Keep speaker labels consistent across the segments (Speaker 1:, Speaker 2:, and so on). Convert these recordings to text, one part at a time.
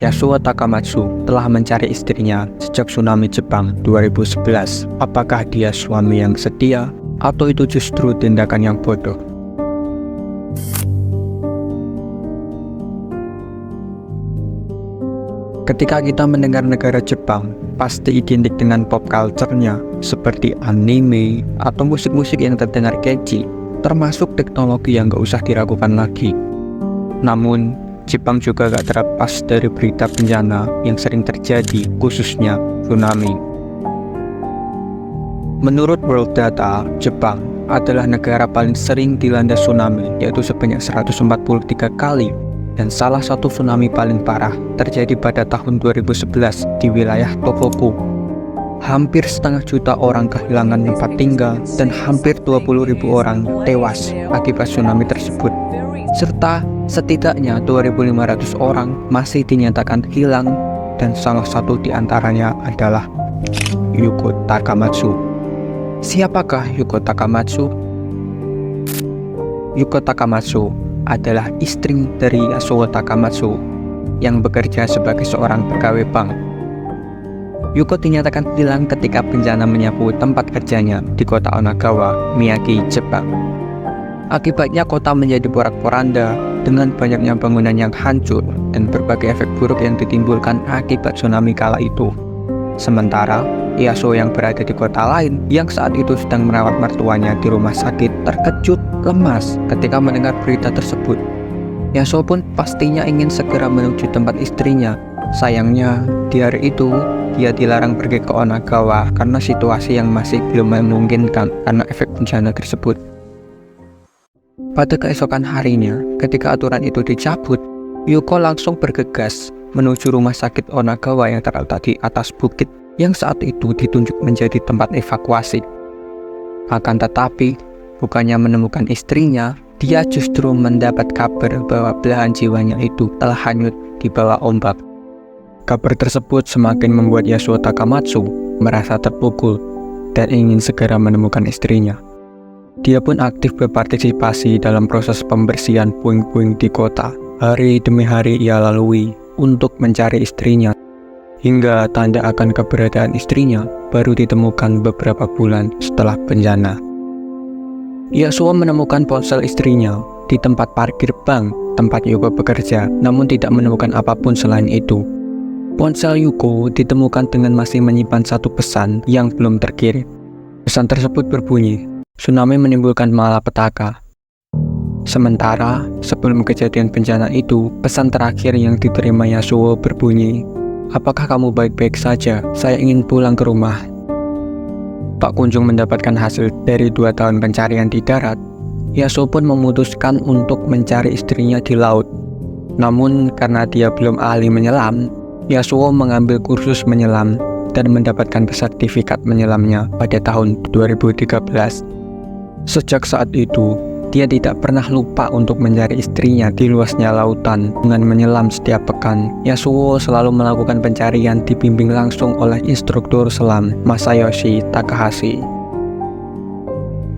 Speaker 1: Yasuo Takamatsu telah mencari istrinya sejak tsunami Jepang 2011. Apakah dia suami yang setia atau itu justru tindakan yang bodoh? Ketika kita mendengar negara Jepang, pasti identik dengan pop culture-nya seperti anime atau musik-musik yang terdengar catchy, termasuk teknologi yang gak usah diragukan lagi. Namun, Jepang juga gak terlepas dari berita bencana yang sering terjadi, khususnya tsunami. Menurut World Data, Jepang adalah negara paling sering dilanda tsunami, yaitu sebanyak 143 kali. Dan salah satu tsunami paling parah terjadi pada tahun 2011 di wilayah Tohoku. Hampir setengah juta orang kehilangan tempat tinggal dan hampir 20.000 orang tewas akibat tsunami tersebut. Serta setidaknya 2.500 orang masih dinyatakan hilang dan salah satu di antaranya adalah Yuko Takamatsu. Siapakah Yuko Takamatsu? Yuko Takamatsu adalah istri dari Yasuo Takamatsu yang bekerja sebagai seorang pegawai bank. Yuko dinyatakan hilang ketika bencana menyapu tempat kerjanya di kota Onagawa, Miyagi, Jepang. Akibatnya kota menjadi porak-poranda dengan banyaknya bangunan yang hancur dan berbagai efek buruk yang ditimbulkan akibat tsunami kala itu. Sementara Yasuo yang berada di kota lain yang saat itu sedang merawat mertuanya di rumah sakit terkejut lemas ketika mendengar berita tersebut. Yasuo pun pastinya ingin segera menuju tempat istrinya. Sayangnya di hari itu dia dilarang pergi ke Onagawa karena situasi yang masih belum memungkinkan karena efek bencana tersebut. Pada keesokan harinya, ketika aturan itu dicabut, Yuko langsung bergegas menuju rumah sakit Onagawa yang terletak di atas bukit yang saat itu ditunjuk menjadi tempat evakuasi. Akan tetapi, bukannya menemukan istrinya, dia justru mendapat kabar bahwa belahan jiwanya itu telah hanyut di bawah ombak. Kabar tersebut semakin membuat Yasuo Takamatsu merasa terpukul dan ingin segera menemukan istrinya. Dia pun aktif berpartisipasi dalam proses pembersihan puing-puing di kota. Hari demi hari ia lalui untuk mencari istrinya, hingga tanda akan keberadaan istrinya baru ditemukan beberapa bulan setelah bencana. Yasuo menemukan ponsel istrinya di tempat parkir bank tempat Yuko bekerja, namun tidak menemukan apapun selain itu. Ponsel Yuko ditemukan dengan masih menyimpan satu pesan yang belum terkirim. Pesan tersebut berbunyi, "Tsunami menimbulkan malapetaka." Sementara, sebelum kejadian bencana itu, pesan terakhir yang diterima Yasuo berbunyi, "Apakah kamu baik-baik saja? Saya ingin pulang ke rumah." Tak kunjung mendapatkan hasil dari 2 tahun pencarian di darat, Yasuo pun memutuskan untuk mencari istrinya di laut. Namun, karena dia belum ahli menyelam, Yasuo mengambil kursus menyelam dan mendapatkan sertifikat menyelamnya pada tahun 2013. Sejak saat itu, dia tidak pernah lupa untuk mencari istrinya di luasnya lautan dengan menyelam setiap pekan. Yasuo selalu melakukan pencarian dibimbing langsung oleh instruktur selam Masayoshi Takahashi.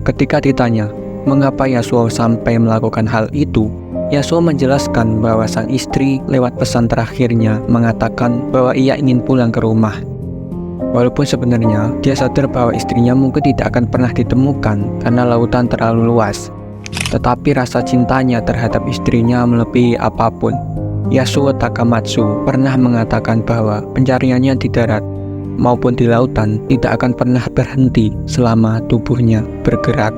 Speaker 1: Ketika ditanya, mengapa Yasuo sampai melakukan hal itu, Yasuo menjelaskan bahwa sang istri lewat pesan terakhirnya mengatakan bahwa ia ingin pulang ke rumah. Walaupun sebenarnya dia sadar bahwa istrinya mungkin tidak akan pernah ditemukan karena lautan terlalu luas. Tetapi rasa cintanya terhadap istrinya melebihi apapun. Yasuo Takamatsu pernah mengatakan bahwa pencariannya di darat maupun di lautan tidak akan pernah berhenti selama tubuhnya bergerak.